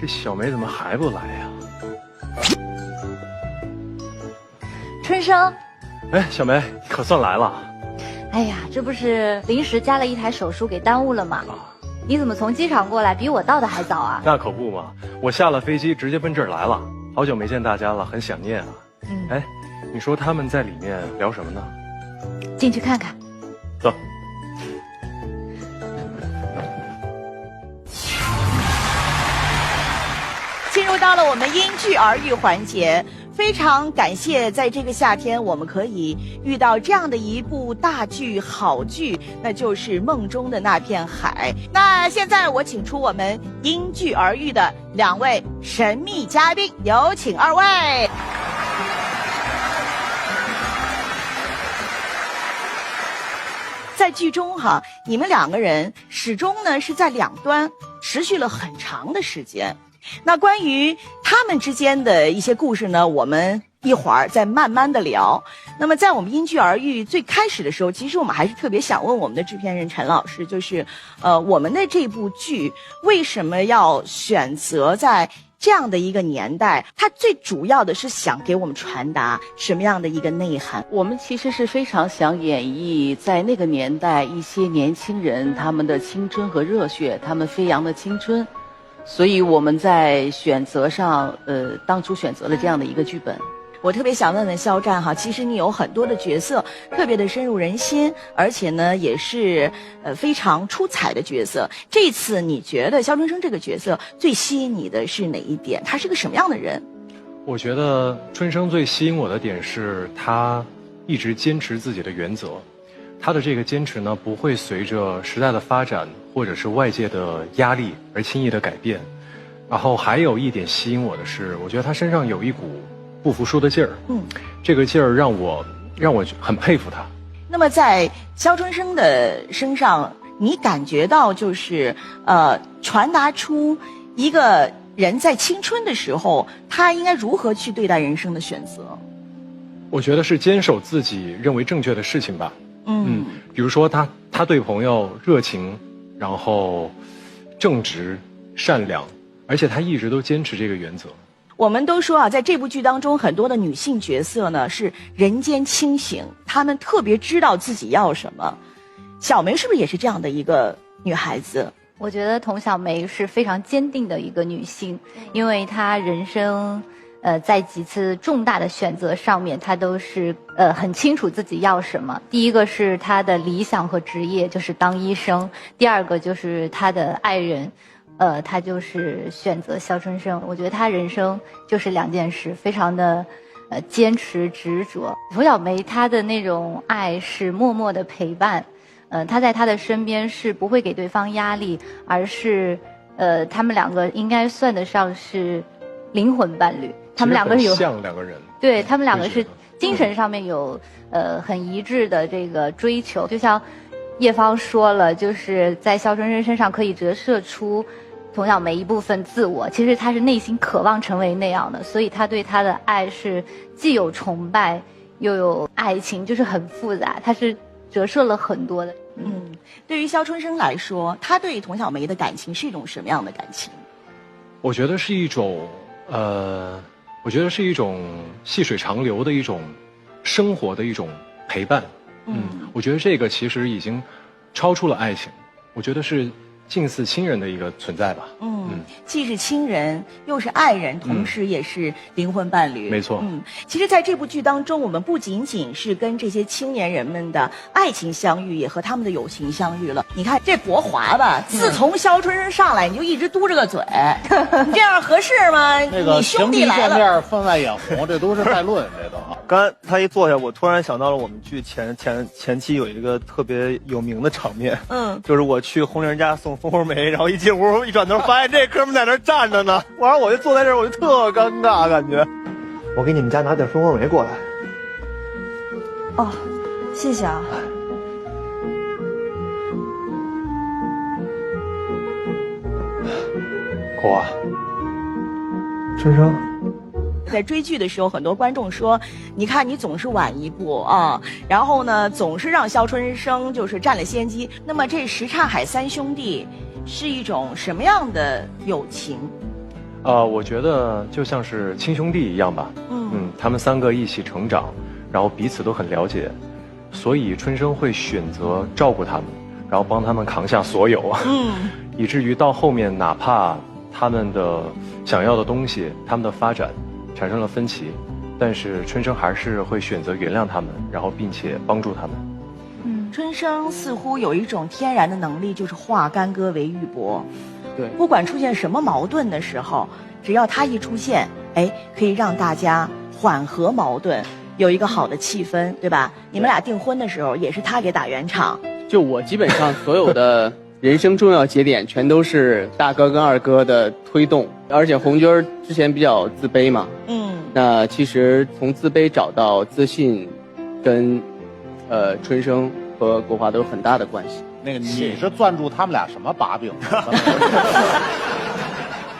这小梅怎么还不来呀？春生，哎，小梅，你可算来了。哎呀，这不是临时加了一台手术给耽误了吗？你怎么从机场过来，比我到的还早啊？那可不嘛，我下了飞机直接奔这儿来了。好久没见大家了，很想念啊。哎，你说他们在里面聊什么呢？进去看看。走。进入到了我们因剧而遇环节，非常感谢在这个夏天我们可以遇到这样的一部大剧好剧，那就是《梦中的那片海》。那现在我请出我们因剧而遇的2位神秘嘉宾，有请2位。在剧中哈，你们2个人始终呢是在两端持续了很长的时间。那关于他们之间的一些故事呢，我们一会儿再慢慢的聊。那么在我们因剧而遇最开始的时候，其实我们还是特别想问我们的制片人陈老师，就是我们的这部剧为什么要选择在这样的一个年代，它最主要的是想给我们传达什么样的一个内涵？我们其实是非常想演绎在那个年代一些年轻人他们的青春和热血，他们飞扬的青春，所以我们在选择上当初选择了这样的一个剧本。我特别想问问肖战哈，其实你有很多的角色特别的深入人心，而且呢也是非常出彩的角色。这次你觉得肖春生这个角色最吸引你的是哪一点？他是个什么样的人？我觉得春生最吸引我的点是他一直坚持自己的原则，他的这个坚持呢不会随着时代的发展或者是外界的压力而轻易的改变。然后还有一点吸引我的是，我觉得他身上有一股不服输的劲儿，这个劲儿让我很佩服他。那么在肖春生的身上，你感觉到就是传达出一个人在青春的时候，他应该如何去对待人生的选择？我觉得是坚守自己认为正确的事情吧。比如说他对朋友热情，然后正直、善良，而且他一直都坚持这个原则。我们都说啊，在这部剧当中，很多的女性角色呢是人间清醒，她们特别知道自己要什么。小梅是不是也是这样的一个女孩子？我觉得童小梅是非常坚定的一个女性，因为她人生在几次重大的选择上面，她都是很清楚自己要什么。第一个是她的理想和职业，就是当医生；第二个就是她的爱人。他就是选择肖春生。我觉得他人生就是2件事，非常的坚持执着。童小梅她的那种爱是默默的陪伴，她在她的身边是不会给对方压力，而是他们2个应该算得上是灵魂伴侣。他们2个有像2个人，对，他们2个是精神上面有很一致的这个追求。就像叶芳说了，就是在肖春生身上可以折射出童小梅一部分自我，其实他是内心渴望成为那样的，所以他对他的爱是既有崇拜又有爱情，就是很复杂，他是折射了很多的。对于肖春生来说，他对童小梅的感情是一种什么样的感情？我觉得是一种细水长流的一种生活的一种陪伴。我觉得这个其实已经超出了爱情，我觉得是近似亲人的一个存在吧。既是亲人又是爱人，同时也是灵魂伴侣。没错。其实在这部剧当中，我们不仅仅是跟这些青年人们的爱情相遇，也和他们的友情相遇了。你看这国华吧，自从肖春生上来，你就一直嘟着个嘴，你这样合适吗？那个你兄弟来情敌见面了，分外眼红，这都是悖论，这都。刚他一坐下，我突然想到了我们剧前期有一个特别有名的场面，就是我去红玲家送蜂窝煤，然后一进屋一转头发现这哥们在那儿站着呢，完了我就坐在这儿，我就特尴尬感觉。我给你们家拿点蜂窝煤过来。哦，谢谢啊。国华，春生。在追剧的时候，很多观众说，你看你总是晚一步啊，然后呢总是让肖春生就是占了先机。那么这什刹海3兄弟是一种什么样的友情？我觉得就像是亲兄弟一样吧。他们3个一起成长，然后彼此都很了解，所以春生会选择照顾他们，然后帮他们扛下所有。以至于到后面，哪怕他们的想要的东西，他们的发展产生了分歧，但是春生还是会选择原谅他们，然后并且帮助他们。春生似乎有一种天然的能力，就是化干戈为玉帛。对，不管出现什么矛盾的时候，只要他一出现，可以让大家缓和矛盾，有一个好的气氛，对吧？你们俩订婚的时候，也是他给打圆场。就我基本上所有的人生重要节点，全都是大哥跟二哥的推动。而且红军之前比较自卑嘛，那其实从自卑找到自信，跟春生和国华都有很大的关系。那个你是攥住他们俩什么把柄？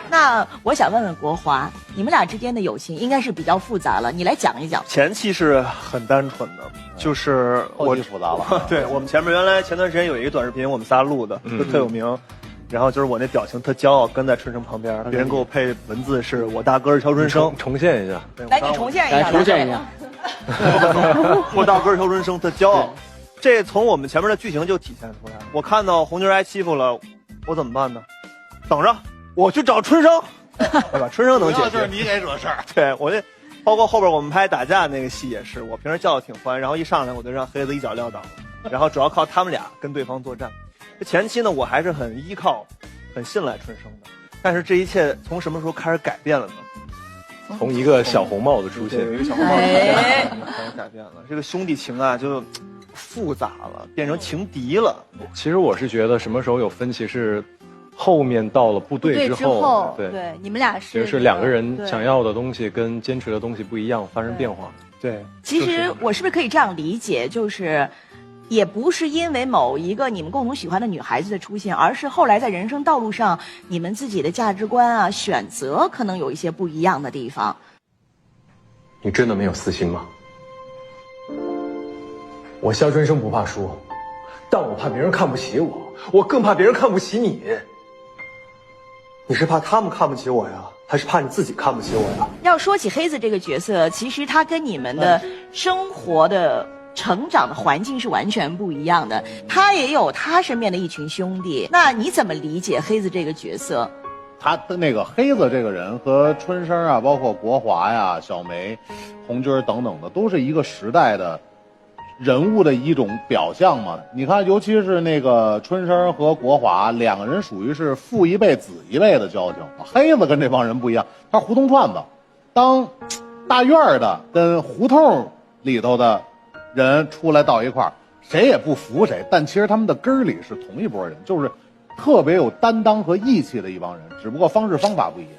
那我想问问国华，你们俩之间的友情应该是比较复杂了，你来讲一讲。前期是很单纯的，就是后期复杂了。对，我们前段时间有一个短视频，我们仨录的，就特有名。然后就是我那表情特骄傲，跟在春生旁边，别人给我配文字是我大哥是肖春生，重现一下。来，你重现一下。来重现一下。我大哥是肖春生，特骄傲。这从我们前面的剧情就体现出来。我看到红军挨欺负了，我怎么办呢？等着，我去找春生，对吧？春生能解决。就是你给惹事儿。对，我这包括后边我们拍打架那个戏也是，我平时叫的挺欢，然后一上来我就让黑子一脚撂倒了，然后主要靠他们俩跟对方作战。这前期呢，我还是很依靠、很信赖春生的，但是这一切从什么时候开始改变了呢？从一个小红帽子出现，有一个小红帽子开始改变了，这个兄弟情啊就复杂了，变成情敌了。其实我是觉得什么时候有分歧是后面到了部队之后，对，你们俩是2个人想要的东西跟坚持的东西不一样，发生变化。对，其实我是不是可以这样理解，就是也不是因为某一个你们共同喜欢的女孩子的出现，而是后来在人生道路上你们自己的价值观啊、选择可能有一些不一样的地方。你真的没有私心吗？我肖春生不怕输，但我怕别人看不起我，我更怕别人看不起你。你是怕他们看不起我呀，还是怕你自己看不起我呀？要说起黑子这个角色，其实他跟你们的生活的成长的环境是完全不一样的，他也有他身边的一群兄弟。那你怎么理解黑子这个角色？他的那个黑子这个人和春生啊，包括国华呀、小梅、红军等等的，都是一个时代的人物的一种表象嘛。你看，尤其是那个春生和国华2个人，属于是父一辈子一辈的交情。黑子跟这帮人不一样，他是胡同串子，当大院的跟胡同里头的人出来到一块儿，谁也不服谁，但其实他们的根儿里是同一拨人，就是特别有担当和义气的一帮人，只不过方式方法不一样。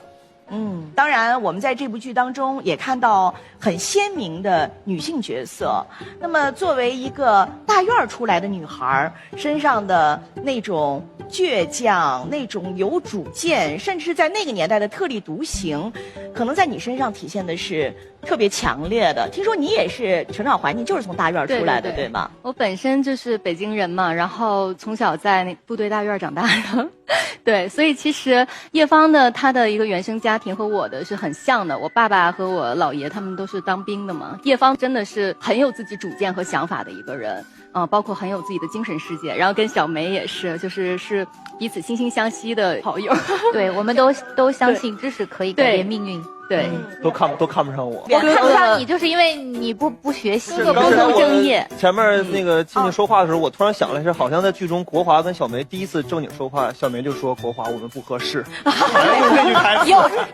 当然我们在这部剧当中也看到很鲜明的女性角色。那么作为一个大院出来的女孩，身上的那种倔强、那种有主见，甚至在那个年代的特立独行，可能在你身上体现的是特别强烈的。听说你也是成长环境就是从大院出来的， 对吗？我本身就是北京人嘛，然后从小在那部队大院长大的。对，所以其实叶芳的她的一个原生家庭和我的是很像的。我爸爸和我姥爷他们都是当兵的嘛。叶芳真的是很有自己主见和想法的一个人，包括很有自己的精神世界。然后跟小梅也是，是彼此惺惺相惜的好友。对，我们都相信知识可以改变命运。对，都看不上我。我看不上你，就是因为你不学习，不务正业。前面那个静静说话的时候，我突然想了一下，好像在剧中国华跟小梅第一次正经说话，小梅就说国华我们不合适。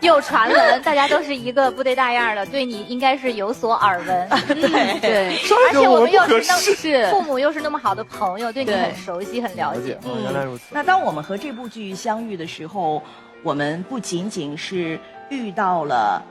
有传闻，大家都是一个部队大样的，对你应该是有所耳闻。对，而且我们又是父母又是那么好的朋友，对你很熟悉很了解。原来如此。那当我们和这部剧相遇的时候，我们不仅仅是遇到了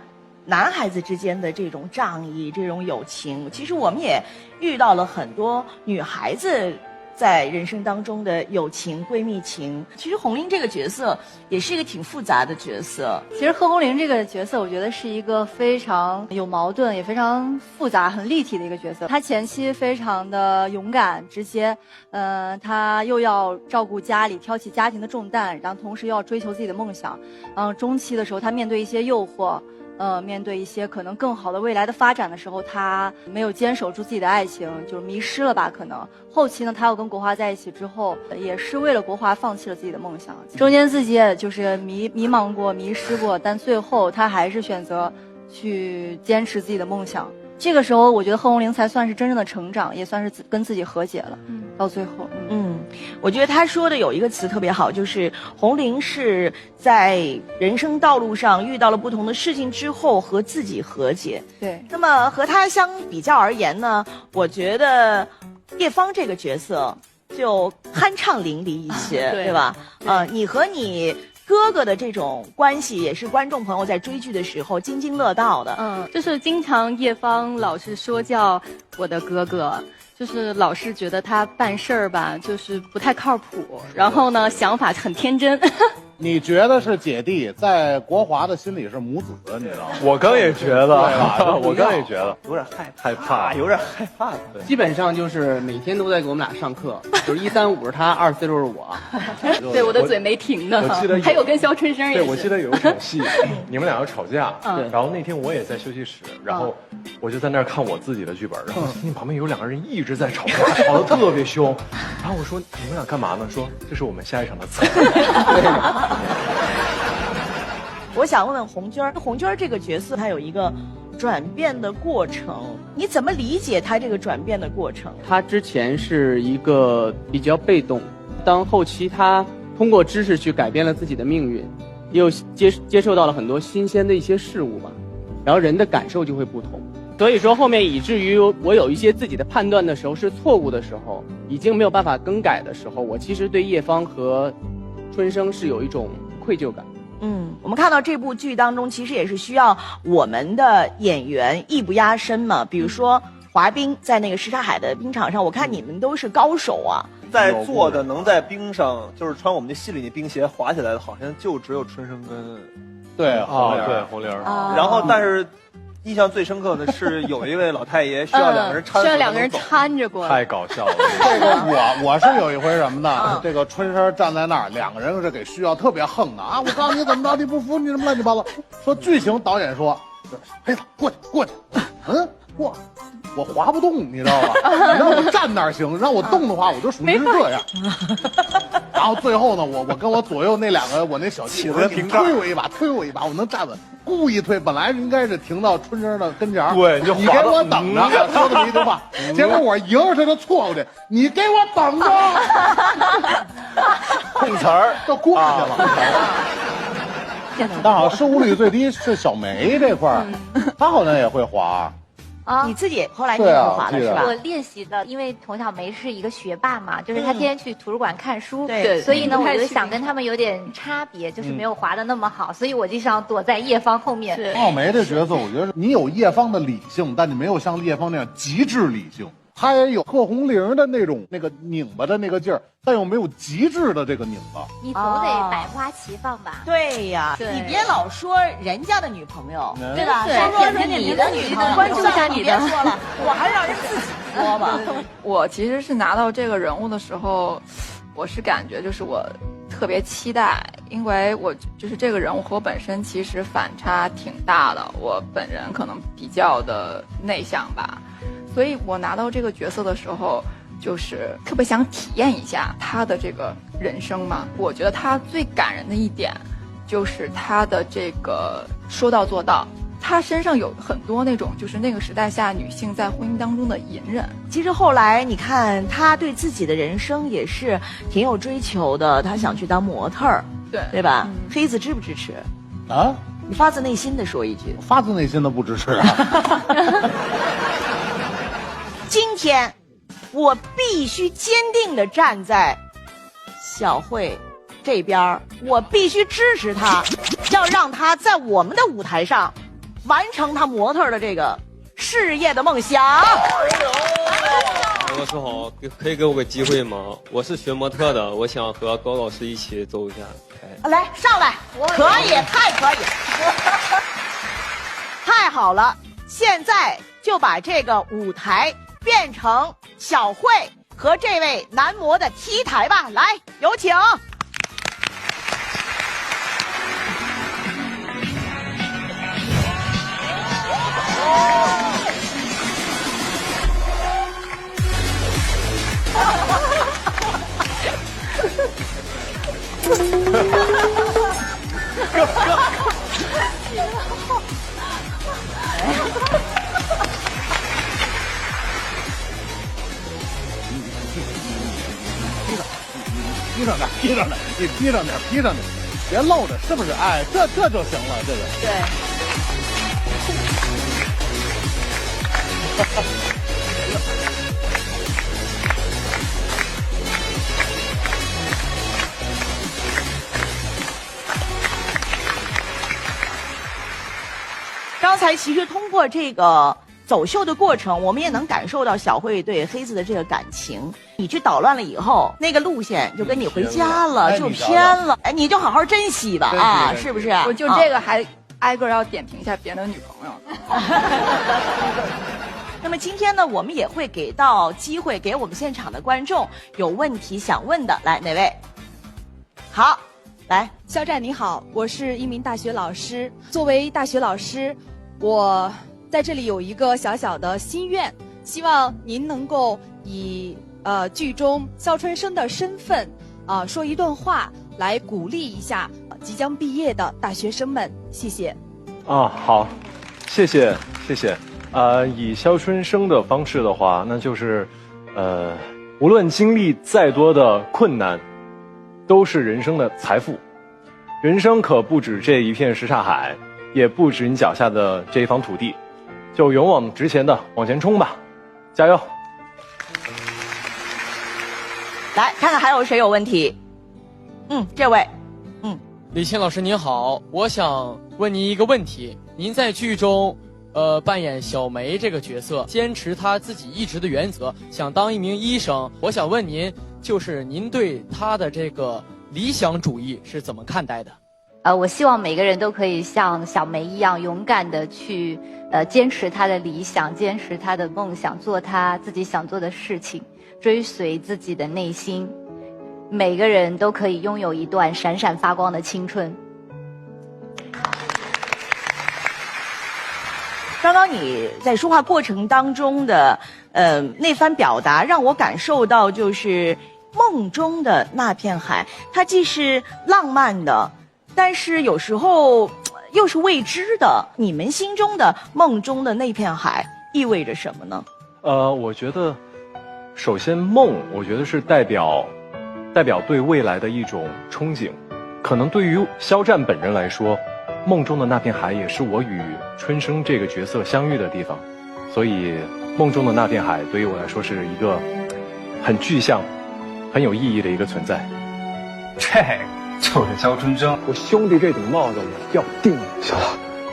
男孩子之间的这种仗义、这种友情，其实我们也遇到了很多女孩子在人生当中的友情、闺蜜情。其实红玲这个角色也是一个挺复杂的角色。其实贺红玲这个角色，我觉得是一个非常有矛盾，也非常复杂、很立体的一个角色。她前期非常的勇敢、直接，她又要照顾家里、挑起家庭的重担，然后同时又要追求自己的梦想。中期的时候，她面对一些诱惑。面对一些可能更好的未来的发展的时候，他没有坚守住自己的爱情，就是迷失了吧？可能后期呢，他要跟国华在一起之后，也是为了国华放弃了自己的梦想。中间自己也就是迷茫过、迷失过，但最后他还是选择去坚持自己的梦想。这个时候，我觉得贺红玲才算是真正的成长，也算是跟自己和解了。到最后，我觉得他说的有一个词特别好，就是红玲是在人生道路上遇到了不同的事情之后和自己和解。对。那么和他相比较而言呢，我觉得叶芳这个角色就酣畅淋漓一些，对吧？你和你哥哥的这种关系也是观众朋友在追剧的时候津津乐道的。就是经常叶芳老是说叫我的哥哥，就是老是觉得他办事儿吧，就是不太靠谱，然后呢想法很天真。你觉得是姐弟，在国华的心里是母子，你知道吗？我刚也觉得，我刚也觉得有点害怕，有点害怕。基本上就是每天都在给我们俩上课，就是1、3、5是他，2、4、6是我。对，我的嘴没停呢。我记得还有跟肖春生也是。对，我记得有一场戏，你们俩要吵架，对。然后那天我也在休息室，然后我就在那儿看我自己的剧本，然后听见旁边有2个人一直在吵架，吵得特别凶。然后我说你们俩干嘛呢？说这是我们下一场的词。我想问问红军儿，红军儿这个角色他有一个转变的过程，你怎么理解他这个转变的过程？他之前是一个比较被动，当后期他通过知识去改变了自己的命运，又接受到了很多新鲜的一些事物吧，然后人的感受就会不同。所以说后面以至于我有一些自己的判断的时候是错误的时候，已经没有办法更改的时候，我其实对叶芳和春生是有一种愧疚感。我们看到这部剧当中，其实也是需要我们的演员艺不压身嘛。比如说滑冰，在那个什刹海的冰场上，我看你们都是高手啊。在座的能在冰上就是穿我们那戏里那冰鞋滑起来的，好像就只有春生跟红玲。然后但是印象最深刻的是有一位老太爷需要2个人搀，需要2个人搀着过来，太搞笑了。这个我是有一回什么呢？这个春生站在那儿，2个人是给需要特别横的啊！我告诉你怎么着，你不服你什么乱七八糟。说剧情导演说，黑子过去，我滑不动，你知道吧？你让我站那儿行，让我动的话，我就属于是这样。然后最后呢，我跟我左右那2个我那小弟，我说你推我一把，我能站稳。故意推，本来应该是停到春生的跟前，对，你给我等着，说这么一句话，结果我迎着他就错过去，你给我等着，碰瓷儿就过去了。但好像失误率最低是小梅这块儿，她好像也会滑。你自己后来你也会滑的是吧？我练习的，因为童小梅是一个学霸嘛，就是她天天去图书馆看书，对，所以呢，我就想跟他们有点差别，就是没有滑的那么好，所以我就想躲在叶芳后面。童小梅这角色，我觉得你有叶芳的理性，但你没有像叶芳那样极致理性。她也有贺红玲的那种拧巴的那个劲儿，但又没有极致的这个拧巴。你总得百花齐放吧？对呀，你别老说人家的女朋友，对吧？说你的女朋友，关注一下你的。别说了，我还是让人自己说吧。我其实是拿到这个人物的时候，我是感觉就是我特别期待，因为我就是这个人物和我本身其实反差挺大的。我本人可能比较的内向吧。所以我拿到这个角色的时候，就是特别想体验一下他的这个人生嘛。我觉得他最感人的一点，就是他的这个说到做到。他身上有很多那种就是那个时代下女性在婚姻当中的隐忍。其实后来你看，他对自己的人生也是挺有追求的。他想去当模特儿，对吧？黑子支不支持？啊？你发自内心的说一句。发自内心的不支持啊。今天我必须坚定地站在小慧这边，我必须支持她，要让她在我们的舞台上完成她模特的这个事业的梦想。高老师好，可以给我个机会吗？我是学模特的，我想和高老师一起走一下。来，上来，可以，太可以，太好了！现在就把这个舞台变成小慧和这位男模的 T 台吧，来，有请。披上点，披上点，你披上点，披上点，别露着，是不是？哎，这就行了，这个。对。刚才其实通过这个走秀的过程，我们也能感受到小慧对黑子的这个感情。你去捣乱了以后，那个路线就跟你回家了，就偏了。哎，你就好好珍惜吧，啊，是不是？我就这个还挨个要点评一下别的女朋友。那么今天呢，我们也会给到机会给我们现场的观众有问题想问的，来哪位？好，来，肖战你好，我是一名大学老师。作为大学老师，我在这里有一个小小的心愿，希望您能够以剧中肖春生的身份说一段话来鼓励一下即将毕业的大学生们，谢谢。好，谢谢。以肖春生的方式的话，那就是无论经历再多的困难，都是人生的财富。人生可不止这一片什刹海，也不止你脚下的这一方土地，就勇往直前的往前冲吧，加油！来看看还有谁有问题？这位，李沁老师您好，我想问您一个问题：您在剧中，扮演小梅这个角色，坚持她自己一直的原则，想当一名医生。我想问您，就是您对她的这个理想主义是怎么看待的？我希望每个人都可以像小梅一样勇敢的去坚持他的理想，坚持他的梦想，做他自己想做的事情，追随自己的内心。每个人都可以拥有一段闪闪发光的青春。刚刚你在说话过程当中的那番表达，让我感受到就是梦中的那片海，它既是浪漫的，但是有时候又是未知的。你们心中的梦中的那片海意味着什么呢？我觉得首先梦，我觉得是代表对未来的一种憧憬。可能对于肖战本人来说，梦中的那片海也是我与春生这个角色相遇的地方，所以梦中的那片海对于我来说是一个很具象、很有意义的一个存在。这就是肖春生，我兄弟这顶帽子我要定了。行了，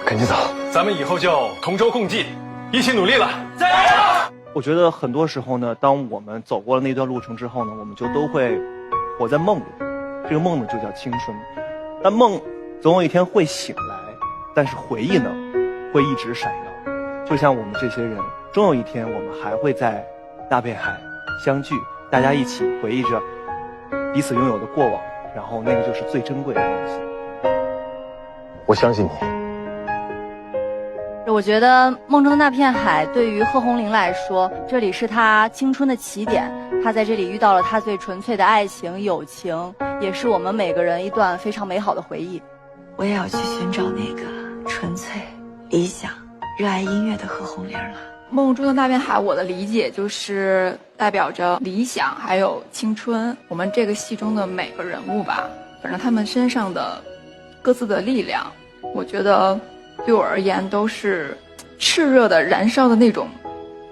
赶紧走，咱们以后就同舟共济，一起努力了，加油！我觉得很多时候呢，当我们走过了那段路程之后呢，我们就都会活在梦里，这个梦呢就叫青春。但梦总有一天会醒来，但是回忆呢会一直闪耀。就像我们这些人，终有一天我们还会在大片海相聚，大家一起回忆着彼此拥有的过往，然后那个就是最珍贵的东西。我相信你。我觉得梦中的那片海对于贺红玲来说，这里是她青春的起点，她在这里遇到了她最纯粹的爱情、友情，也是我们每个人一段非常美好的回忆。我也要去寻找那个纯粹、理想、热爱音乐的贺红玲了。梦中的那片海，我的理解就是代表着理想还有青春。我们这个戏中的每个人物吧，反正他们身上的各自的力量，我觉得对我而言都是炽热的燃烧的那种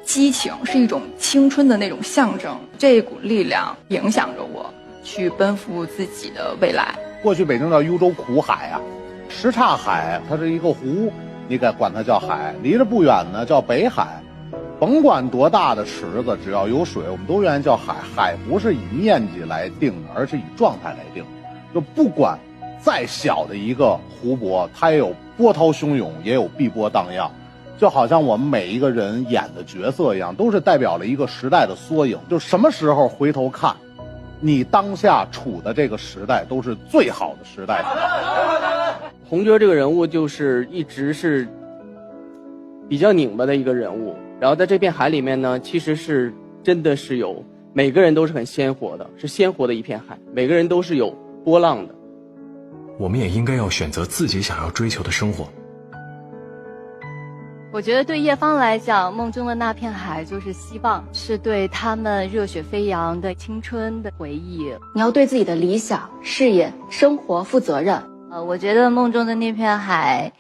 激情，是一种青春的那种象征。这一股力量影响着我去奔赴自己的未来。过去北京叫幽州苦海啊，什刹海它是一个湖，你该管它叫海。离着不远呢叫北海，甭管多大的池子，只要有水，我们都愿意叫海。海不是以面积来定的，而是以状态来定的。就不管再小的一个湖泊，它也有波涛汹涌，也有碧波荡漾。就好像我们每一个人演的角色一样，都是代表了一个时代的缩影。就什么时候回头看，你当下处的这个时代都是最好的时代。红军这个人物就是一直是比较拧巴的一个人物，然后在这片海里面呢，其实是真的是有每个人都是很鲜活的，是鲜活的一片海，每个人都是有波浪的。我们也应该要选择自己想要追求的生活。我觉得对叶芳来讲，梦中的那片海就是希望，是对他们热血飞扬的青春的回忆。你要对自己的理想、事业、生活负责任。我觉得梦中的那片海，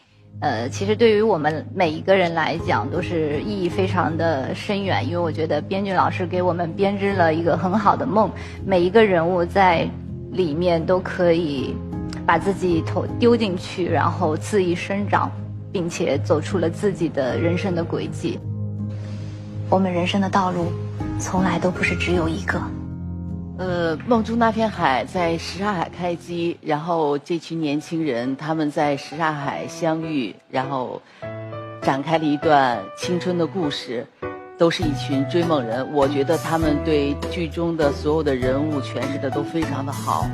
其实对于我们每一个人来讲都是意义非常的深远，因为我觉得编剧老师给我们编织了一个很好的梦，每一个人物在里面都可以把自己丢进去，然后恣意生长，并且走出了自己的人生的轨迹。我们人生的道路从来都不是只有一个。梦中那片海在什刹海开机，然后这群年轻人他们在什刹海相遇，然后展开了一段青春的故事，都是一群追梦人。我觉得他们对剧中的所有的人物诠释的都非常的好，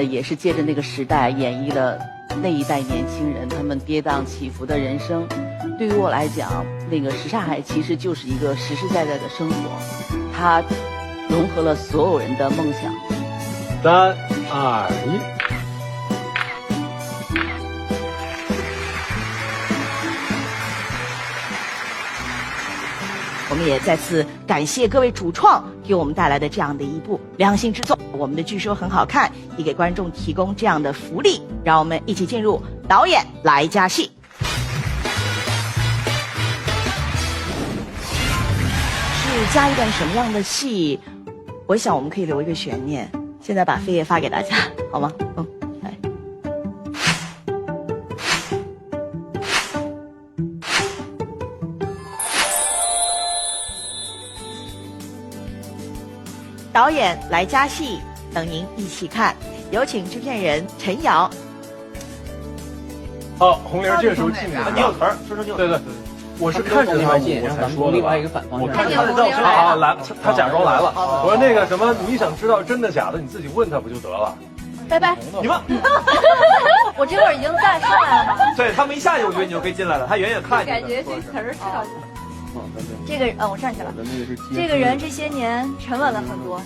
也是借着那个时代演绎了那一代年轻人他们跌宕起伏的人生。对于我来讲，那个什刹海其实就是一个实实在在的生活，它融合了所有人的梦想。3、2、1。我们也再次感谢各位主创给我们带来的这样的一部良心之作。我们的剧说很好看，也给观众提供这样的福利。让我们一起进入导演来加戏。是加一段什么样的戏？我想我们可以留一个悬念。现在把扉页发给大家，好吗？来。导演来加戏，等您一起看。有请制片人陈瑶。红玲这个时候进来，你有词儿，说就对。我是看着他我才说的。我看着他来，他假装来了。我说那个什么，你想知道真的假的，你自己问他不就得了？拜拜。你问。我这会儿已经上来了吗？对他们一下去，我觉得你就可以进来了。他远远看。感觉这词儿是好。这个我上去了。这个人这些年沉稳了很多。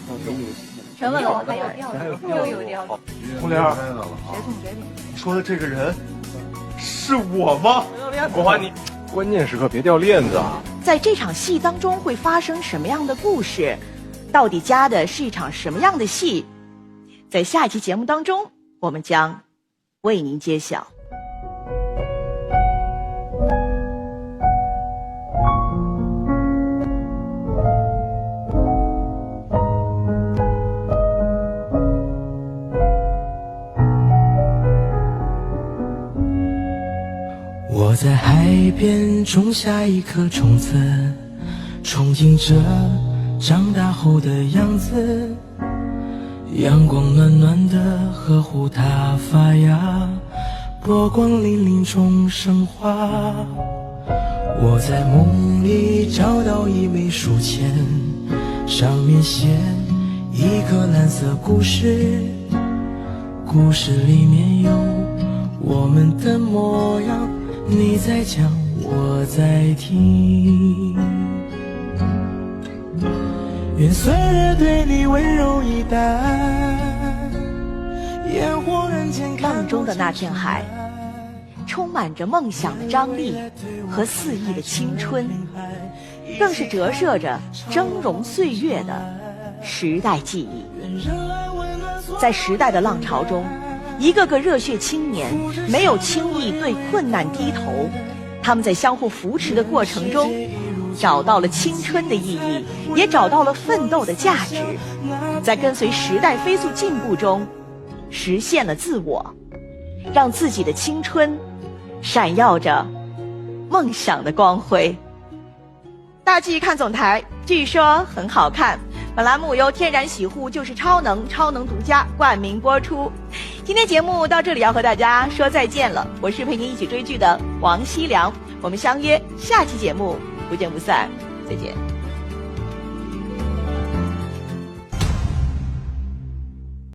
沉稳了，还有调，又有调。红玲，你说的这个人是我吗？国华，你关键时刻别掉链子啊！在这场戏当中会发生什么样的故事？到底加的是一场什么样的戏？在下一期节目当中，我们将为您揭晓。我在海边种下一颗种子，憧憬着长大后的样子，阳光暖暖的呵护它发芽，波光粼粼中升华。我在梦里找到一枚书签，上面写一个蓝色故事，故事里面有我们的模样，你在讲，我在听。愿岁月对你温柔以待，烟火人间看梦中的那片海，充满着梦想的张力和肆意的青春，更是折射着峥嵘岁月的时代记忆。在时代的浪潮中，一个个热血青年没有轻易对困难低头，他们在相互扶持的过程中找到了青春的意义，也找到了奋斗的价值，在跟随时代飞速进步中实现了自我，让自己的青春闪耀着梦想的光辉。大剧看总台，据说很好看。本栏目由天然洗护就是超能独家冠名播出。今天节目到这里要和大家说再见了，我是陪您一起追剧的王熙良，我们相约下期节目不见不散，再见。